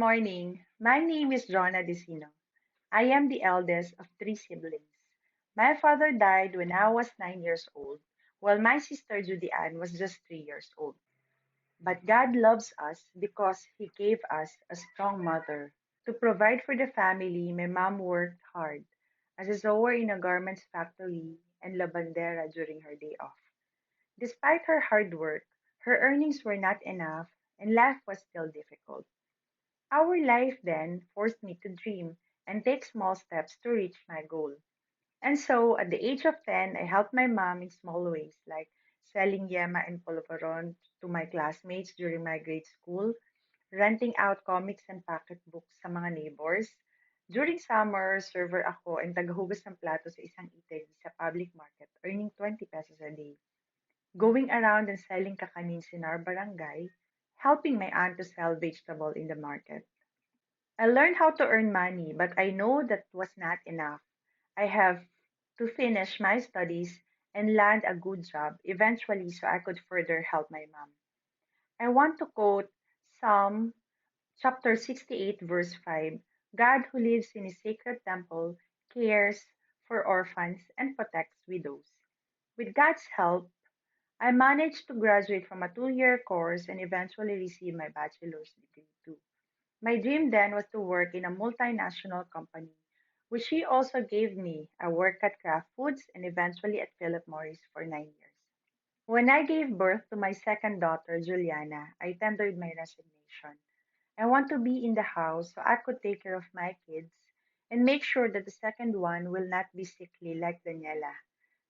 morning. My name is Jonna Decino. I am the eldest of three siblings. My father died when I was 9 years old, while my sister Judy Ann was just 3 years old. But God loves us because He gave us a strong mother. To provide for the family, my mom worked hard as a sewer in a garments factory and labandera during her day off. Despite her hard work, her earnings were not enough and life was still difficult. Our life then forced me to dream and take small steps to reach my goal. And so, at the age of 10, I helped my mom in small ways, like selling yema and polvoron to my classmates during my grade school, renting out comics and pocketbooks sa mga neighbors. During summer, server ako and tagahugas ng plato sa isang eatery sa public market, earning 20 pesos a day. Going around and selling kakanin in our barangay, helping my aunt to sell vegetable in the market. I learned how to earn money, but I know that was not enough. I have to finish my studies and land a good job eventually so I could further help my mom. I want to quote Psalm chapter 68, verse 5. God who lives in his sacred temple cares for orphans and protects widows. With God's help, I managed to graduate from a 2 year course and eventually receive my bachelor's degree too. My dream then was to work in a multinational company, which he also gave me. I worked at Kraft Foods and eventually at Philip Morris for 9 years. When I gave birth to my second daughter, Juliana, I tendered my resignation. I want to be in the house so I could take care of my kids and make sure that the second one will not be sickly like Daniela.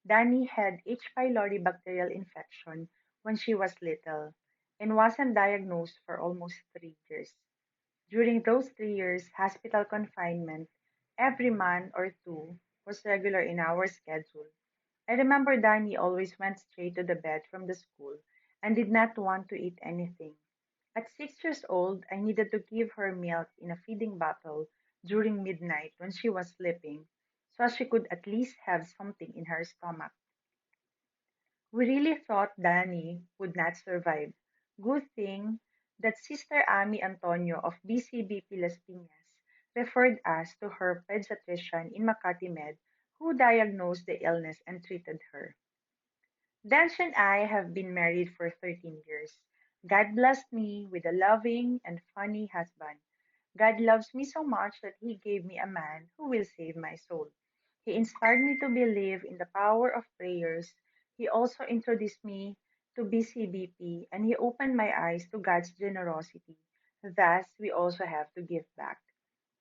Dani had H. pylori bacterial infection when she was little and wasn't diagnosed for almost 3 years. During those 3 years, hospital confinement every month or two was regular in our schedule. I remember Danny always went straight to the bed from the school and did not want to eat anything. At 6 years old, I needed to give her milk in a feeding bottle during midnight when she was sleeping so she could at least have something in her stomach. We really thought Danny would not survive. Good thing that Sister Amy Antonio of BCBP Las Piñas referred us to her pediatrician in Makati Med who diagnosed the illness and treated her. Dansh and I have been married for 13 years. God blessed me with a loving and funny husband. God loves me so much that He gave me a man who will save my soul. He inspired me to believe in the power of prayers. He also introduced me to BCBP and He opened my eyes to God's generosity. Thus, we also have to give back.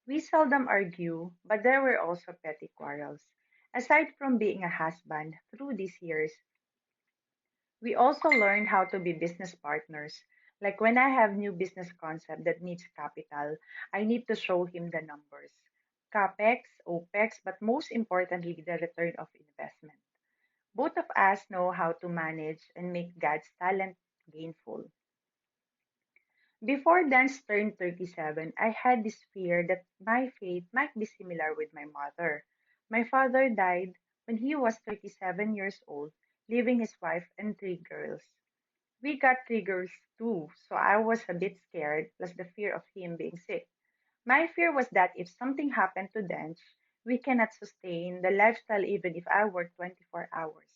We seldom argue, but there were also petty quarrels. Aside from being a husband, through these years, we also learned how to be business partners. Like when I have new business concept that needs capital, I need to show him the numbers. CapEx, OpEx, but most importantly, the return of investment. Both of us know how to manage and make God's talent gainful. Before Dance turned 37, I had this fear that my fate might be similar with my mother. My father died when he was 37 years old, leaving his wife and three girls. We got triggers too, so I was a bit scared, plus the fear of him being sick. My fear was that if something happened to Dench, we cannot sustain the lifestyle even if I work 24 hours.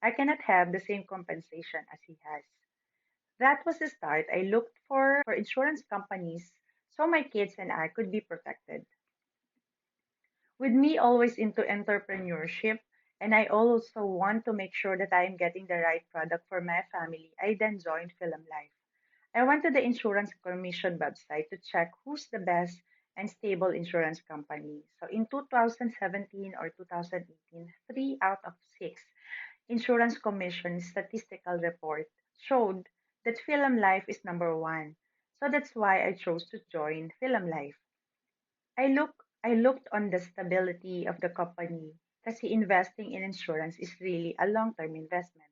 I cannot have the same compensation as he has. That was the start. I looked for insurance companies so my kids and I could be protected. With me always into entrepreneurship, and I also want to make sure that I am getting the right product for my family, I then joined Film Life. I went to the insurance commission website to check who's the best and stable insurance company. So in 2017 or 2018, three out of six insurance commission statistical report showed that Film Life is number one. So that's why I chose to join Film Life. I looked on the stability of the company kasi investing in insurance is really a long-term investment.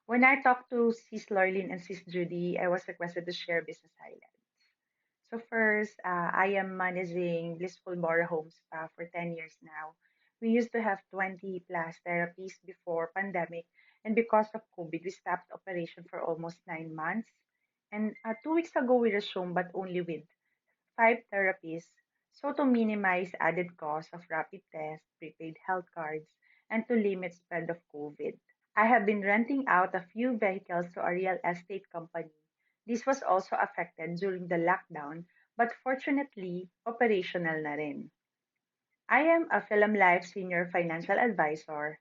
When I talked to Sis Lorlin and Sis Judy, I was requested to share business highlights. So first, I am managing Blissful Bora Home Spa for 10 years now. We used to have 20 plus therapies before pandemic, and because of COVID, we stopped operation for almost 9 months. And 2 weeks ago, we resumed, but only with 5 therapists. So, to minimize added costs of rapid tests, prepaid health cards, and to limit spread of COVID. I have been renting out a few vehicles to a real estate company. This was also affected during the lockdown, but fortunately, operational na rin. I am a Film Life Senior Financial Advisor.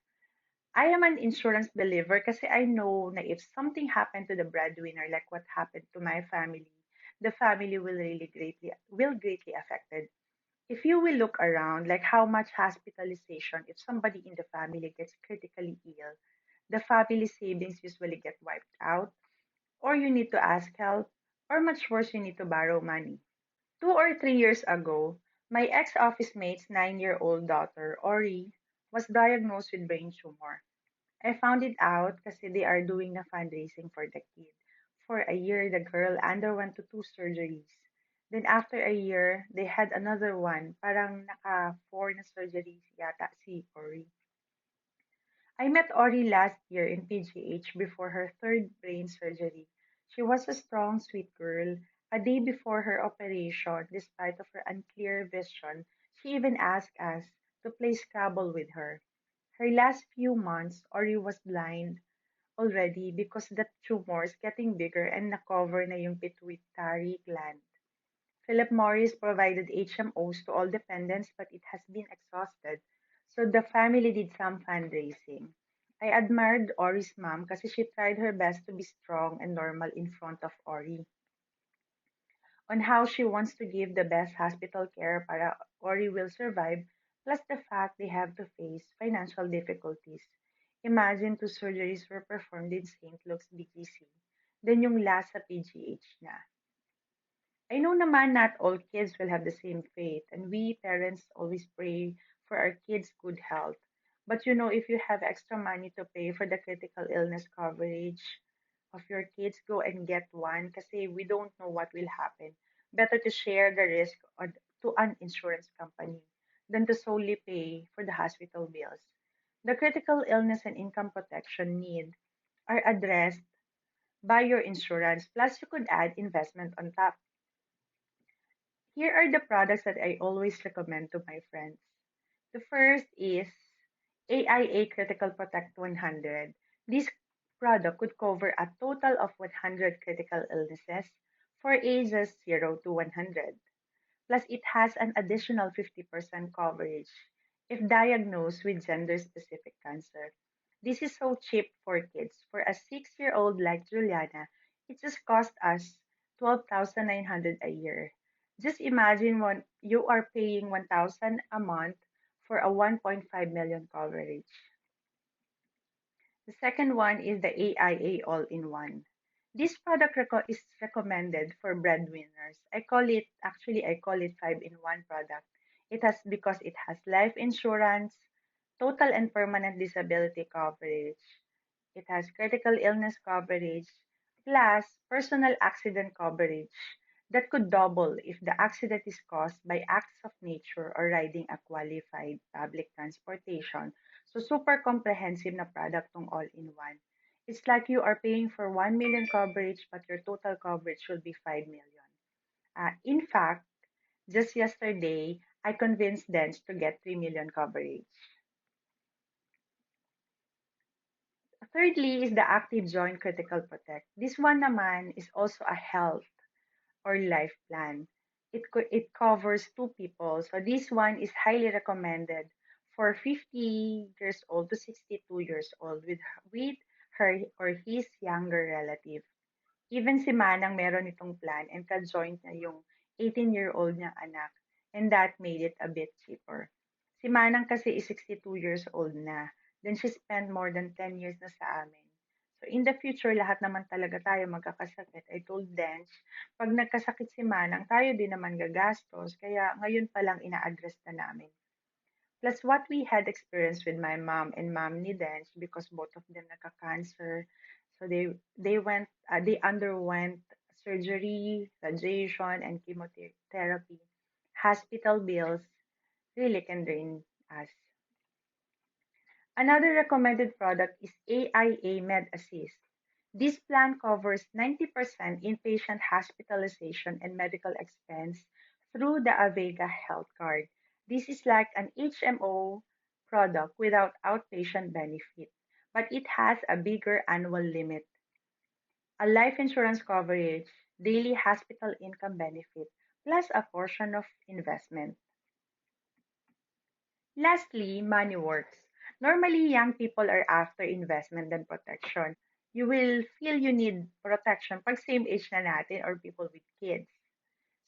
I am an insurance believer kasi I know na if something happened to the breadwinner like what happened to my family, the family will greatly affected. If you will look around, like how much hospitalization if somebody in the family gets critically ill, the family savings usually get wiped out, or you need to ask help, or much worse, you need to borrow money. 2 or 3 years ago, my ex-office mate's 9-year-old daughter, Ori, was diagnosed with brain tumor. I found it out kasi they are doing a fundraising for the kid. For a year, the girl underwent to 2 surgeries. Then after a year, they had another one. Parang naka 4 na surgeries yata si Ori. I met Ori last year in PGH before her third brain surgery. She was a strong, sweet girl. A day before her operation, despite of her unclear vision, she even asked us to play Scrabble with her. Her last few months, Ori was blind already because the tumor is getting bigger and na-cover na yung pituitary gland. Philip Morris provided HMOs to all dependents, but it has been exhausted. So the family did some fundraising. I admired Ori's mom kasi she tried her best to be strong and normal in front of Ori on how she wants to give the best hospital care para Ori will survive, plus the fact they have to face financial difficulties. Imagine 2 surgeries were performed in St. Luke's BGC, then yung last sa PGH na. I know naman not all kids will have the same fate, and we parents always pray for our kids' good health. But if you have extra money to pay for the critical illness coverage of your kids, go and get one kasi we don't know what will happen. Better to share the risk to an insurance company than to solely pay for the hospital bills. The critical illness and income protection need are addressed by your insurance, plus you could add investment on top. Here are the products that I always recommend to my friends. The first is AIA Critical Protect 100. This product could cover a total of 100 critical illnesses for ages 0 to 100. Plus, it has an additional 50% coverage if diagnosed with gender specific cancer. This is so cheap for kids. For a 6-year-old like Juliana, it just cost us 12,900 a year. Just imagine when you are paying 1,000 a month for a 1.5 million coverage. The second one is the AIA All-in-One. This product is recommended for breadwinners. I call it 5-in-1 product. It has because it has life insurance, total and permanent disability coverage. It has critical illness coverage, plus personal accident coverage that could double if the accident is caused by acts of nature or riding a qualified public transportation. So super comprehensive na product tong all-in-one. It's like you are paying for 1 million coverage, but your total coverage should be 5 million. In fact, just yesterday, I convinced Dens to get 3 million coverage. Thirdly is the Active Joint Critical Protect. This one naman is also a health or life plan. It covers two people. So this one is highly recommended for 50 years old to 62 years old with her or his younger relative. Even si Manang meron itong plan and ka-joint niya yung 18-year-old niyang anak, and that made it a bit cheaper. Si Manang kasi is 62 years old na. Then she spent more than 10 years na sa amin. So in the future, lahat naman talaga tayo magkakasakit. I told Dench, pag nagkasakit si Manang, tayo din naman gagastos. Kaya ngayon pa lang ina-address na namin. Plus what we had experienced with my mom and mom ni Dench because both of them nagka-cancer. So they underwent surgery, radiation, and chemotherapy. Hospital bills really can drain us. Another recommended product is AIA Med Assist. This plan covers 90% inpatient hospitalization and medical expense through the Avega Health Card. This is like an HMO product without outpatient benefit, but it has a bigger annual limit, a life insurance coverage, daily hospital income benefit, plus a portion of investment. Lastly, money works. Normally, young people are after investment than protection. You will feel you need protection pag same age na natin or people with kids.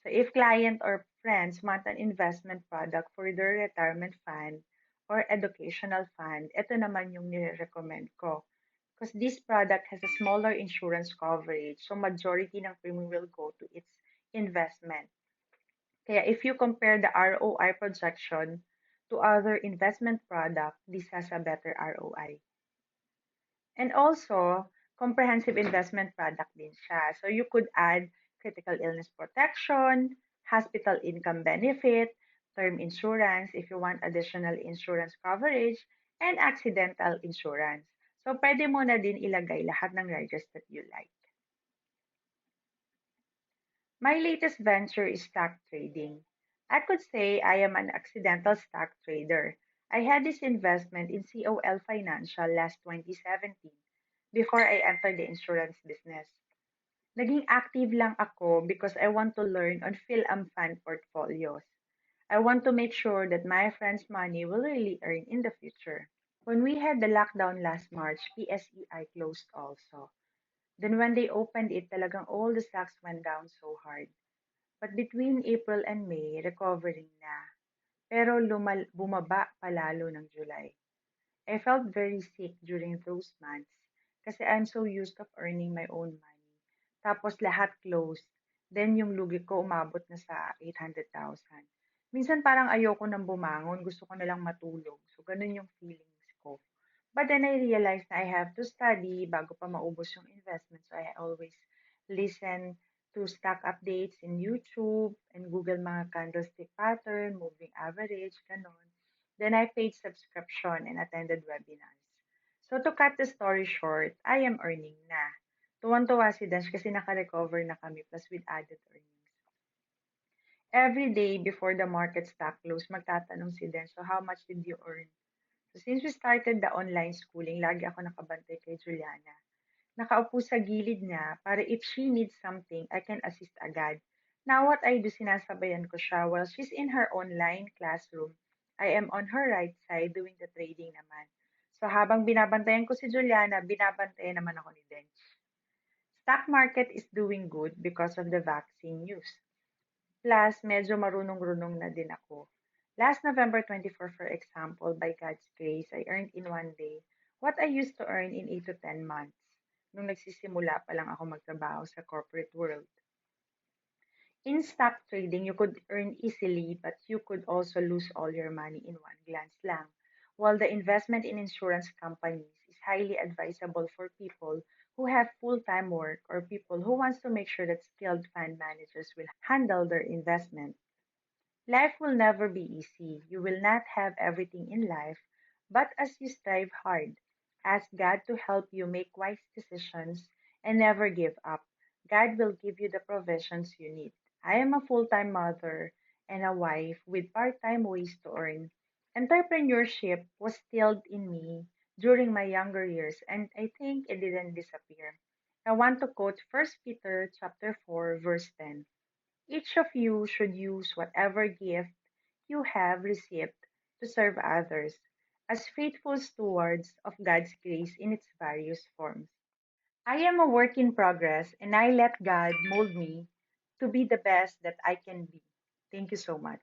So if client or friends want an investment product for their retirement fund or educational fund, ito naman yung nire-recommend ko. Because this product has a smaller insurance coverage, so majority ng premium will go to its investment. Kaya if you compare the ROI projection to other investment product, this has a better ROI. And also, comprehensive investment product din siya. So you could add critical illness protection, hospital income benefit, term insurance if you want additional insurance coverage, and accidental insurance. So pwede mo na din ilagay lahat ng riders that you like. My latest venture is stock trading. I could say I am an accidental stock trader. I had this investment in COL Financial last 2017 before I entered the insurance business. Naging active lang ako because I want to learn on Phil-Am fund portfolios. I want to make sure that my friends' money will really earn in the future. When we had the lockdown last March, PSEI closed also. Then when they opened it, talagang all the stocks went down so hard. But between April and May, recovering na. Pero bumaba palalo ng July. I felt very sick during those months kasi I'm so used of earning my own money. Tapos lahat closed. Then yung lugi ko umabot na sa 800,000. Minsan parang ayoko nang bumangon, gusto ko na lang matulog. So ganun yung feelings ko. But then I realized na I have to study bago pa maubos yung investment. So I always listen to stock updates in YouTube and Google mga candlestick pattern, moving average, ganun. Then I paid subscription and attended webinars. So to cut the story short, I am earning na. Tuwan-tuwa si Dash kasi naka-recover na kami plus with added earnings. Every day before the market stock close, magtatanong si Den, so how much did you earn? So since we started the online schooling, lagi ako nakabantay kay Juliana. Nakaupo sa gilid niya para if she needs something, I can assist agad. Now what I do, sinasabayan ko siya while she's in her online classroom. I am on her right side doing the trading naman. So habang binabantayan ko si Juliana, binabantayan naman ako ni Dench. Stock market is doing good because of the vaccine news. Plus, medyo marunong-runong na din ako. Last November 24, for example, by God's grace, I earned in one day what I used to earn in 8 to 10 months nung nagsisimula pa lang ako magtrabaho sa corporate world. In stock trading, you could earn easily, but you could also lose all your money in one glance lang. While the investment in insurance companies is highly advisable for people who have full-time work or people who wants to make sure that skilled fund managers will handle their investment. Life will never be easy. You will not have everything in life, but as you strive hard, ask God to help you make wise decisions and never give up. God will give you the provisions you need. I am a full time mother and a wife with part time ways to earn. Entrepreneurship was stilled in me during my younger years, and I think it didn't disappear. I want to quote First Peter chapter 4 verse 10. Each of you should use whatever gift you have received to serve others as faithful stewards of God's grace in its various forms. I am a work in progress and I let God mold me to be the best that I can be. Thank you so much.